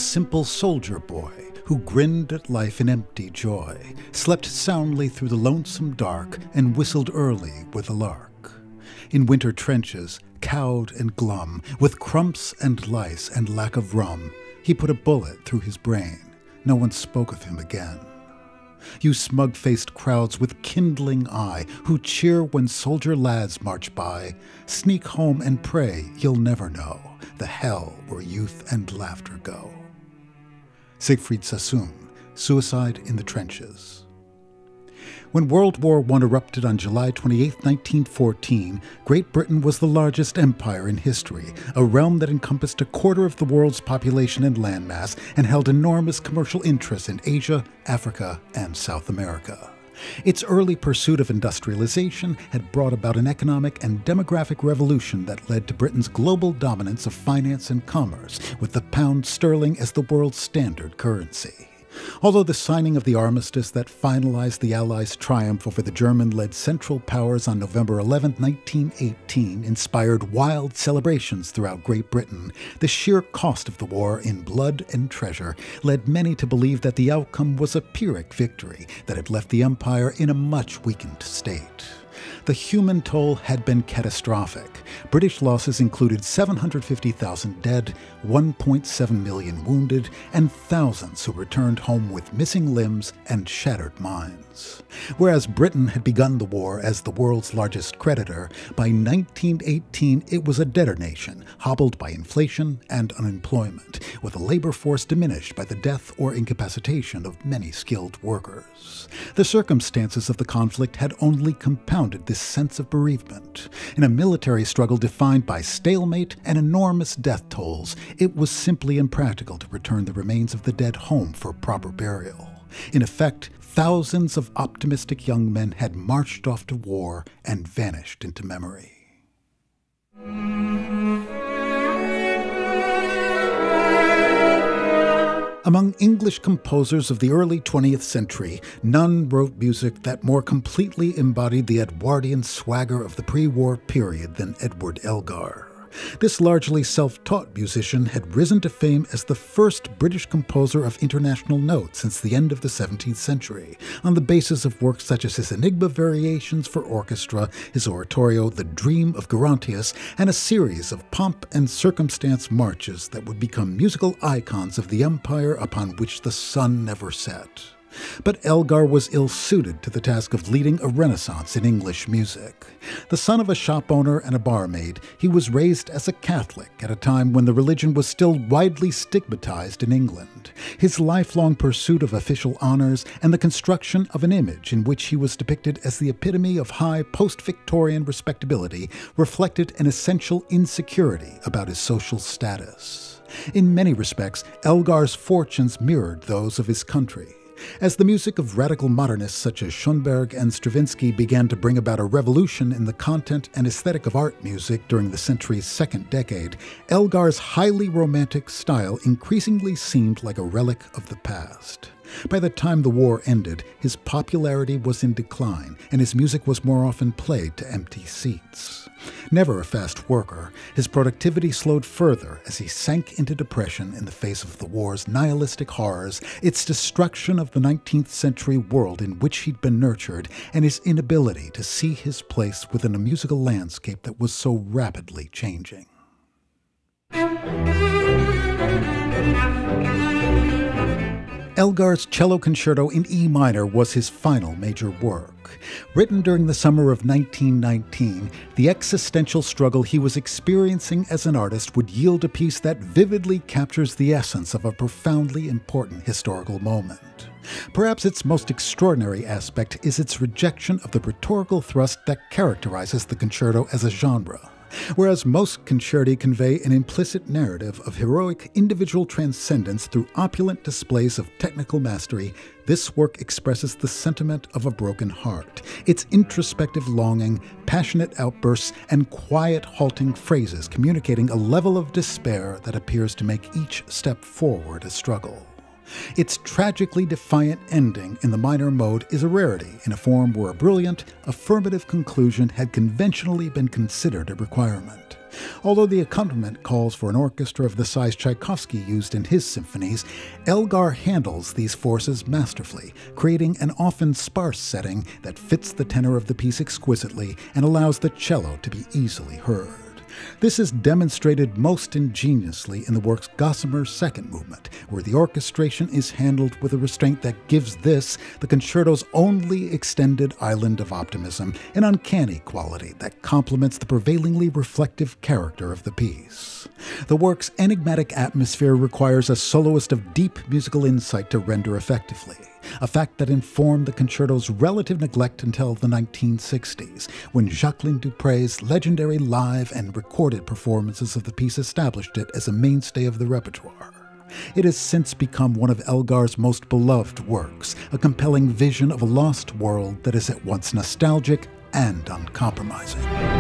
simple soldier boy who grinned at life in empty joy, slept soundly through the lonesome dark, and whistled early with a lark. In winter trenches, cowed and glum, with crumps and lice and lack of rum, he put a bullet through his brain. No one spoke of him again. You smug-faced crowds with kindling eye, who cheer when soldier lads march by, sneak home and pray you'll never know the hell where youth and laughter go. Siegfried Sassoon, Suicide in the Trenches. When World War I erupted on July 28, 1914, Great Britain was the largest empire in history, a realm that encompassed a quarter of the world's population and landmass and held enormous commercial interests in Asia, Africa, and South America. Its early pursuit of industrialization had brought about an economic and demographic revolution that led to Britain's global dominance of finance and commerce, with the pound sterling as the world's standard currency. Although the signing of the armistice that finalized the Allies' triumph over the German-led Central Powers on November 11, 1918, inspired wild celebrations throughout Great Britain, the sheer cost of the war in blood and treasure led many to believe that the outcome was a Pyrrhic victory that had left the empire in a much weakened state. The human toll had been catastrophic. British losses included 750,000 dead, 1.7 million wounded, and thousands who returned home with missing limbs and shattered minds. Whereas Britain had begun the war as the world's largest creditor, by 1918 it was a debtor nation, hobbled by inflation and unemployment, with a labor force diminished by the death or incapacitation of many skilled workers. The circumstances of the conflict had only compounded this sense of bereavement. In a military struggle defined by stalemate and enormous death tolls, it was simply impractical to return the remains of the dead home for proper burial. In effect, thousands of optimistic young men had marched off to war and vanished into memory. Among English composers of the early 20th century, none wrote music that more completely embodied the Edwardian swagger of the pre-war period than Edward Elgar. This largely self-taught musician had risen to fame as the first British composer of international note since the end of the 17th century, on the basis of works such as his Enigma Variations for orchestra, his oratorio The Dream of Gerontius, and a series of pomp and circumstance marches that would become musical icons of the empire upon which the sun never set. But Elgar was ill-suited to the task of leading a renaissance in English music. The son of a shop owner and a barmaid, he was raised as a Catholic at a time when the religion was still widely stigmatized in England. His lifelong pursuit of official honors and the construction of an image in which he was depicted as the epitome of high post-Victorian respectability reflected an essential insecurity about his social status. In many respects, Elgar's fortunes mirrored those of his country. As the music of radical modernists such as Schoenberg and Stravinsky began to bring about a revolution in the content and aesthetic of art music during the century's second decade, Elgar's highly romantic style increasingly seemed like a relic of the past. By the time the war ended, his popularity was in decline, and his music was more often played to empty seats. Never a fast worker, his productivity slowed further as he sank into depression in the face of the war's nihilistic horrors, its destruction of the 19th century world in which he'd been nurtured, and his inability to see his place within a musical landscape that was so rapidly changing. Elgar's Cello Concerto in E minor was his final major work. Written during the summer of 1919, the existential struggle he was experiencing as an artist would yield a piece that vividly captures the essence of a profoundly important historical moment. Perhaps its most extraordinary aspect is its rejection of the rhetorical thrust that characterizes the concerto as a genre. Whereas most concerti convey an implicit narrative of heroic individual transcendence through opulent displays of technical mastery, this work expresses the sentiment of a broken heart, its introspective longing, passionate outbursts, and quiet, halting phrases communicating a level of despair that appears to make each step forward a struggle. Its tragically defiant ending in the minor mode is a rarity in a form where a brilliant, affirmative conclusion had conventionally been considered a requirement. Although the accompaniment calls for an orchestra of the size Tchaikovsky used in his symphonies, Elgar handles these forces masterfully, creating an often sparse setting that fits the tenor of the piece exquisitely and allows the cello to be easily heard. This is demonstrated most ingeniously in the work's gossamer second movement, where the orchestration is handled with a restraint that gives this, the concerto's only extended island of optimism, an uncanny quality that complements the prevailingly reflective character of the piece. The work's enigmatic atmosphere requires a soloist of deep musical insight to render effectively, a fact that informed the concerto's relative neglect until the 1960s, when Jacqueline Dupre's legendary live and recorded performances of the piece established it as a mainstay of the repertoire. It has since become one of Elgar's most beloved works, a compelling vision of a lost world that is at once nostalgic and uncompromising.